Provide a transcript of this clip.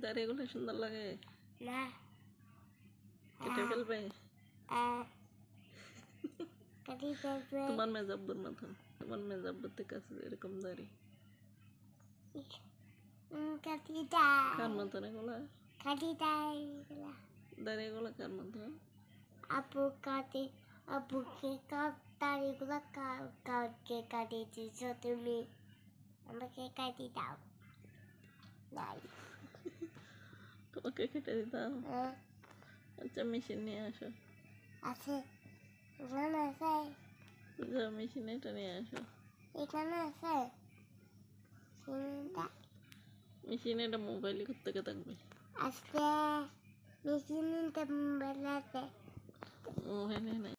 দাড়িগুলো সুন্দর লাগে না কেটে ফেলবে কাটি ফেলবে তোমার মেজাব্বুর মতন তোমার মেজাব্বুর থেকে আছে এরকম দাড়ি কাটি দাও কার মতন এগুলা কাটি দাও দাড়িগুলো কার মতন আপু কাটি আপুকে দাড়িগুলো কাউকে কাটি দিয়েছো তুমি আমাকে কাটি দাও দাড়ি তোমাকে কেটে দিতাম আচ্ছা মেশিন নিয়ে আসো আছে এখানে আছে যাও মেশিন এটা নিয়ে আসো এখানে আছে সিনটা মেশিন এটা মোবাইলে করতে থাকবে আজকে মেশিনটা মোবাইল আছে মোবাইলে নাই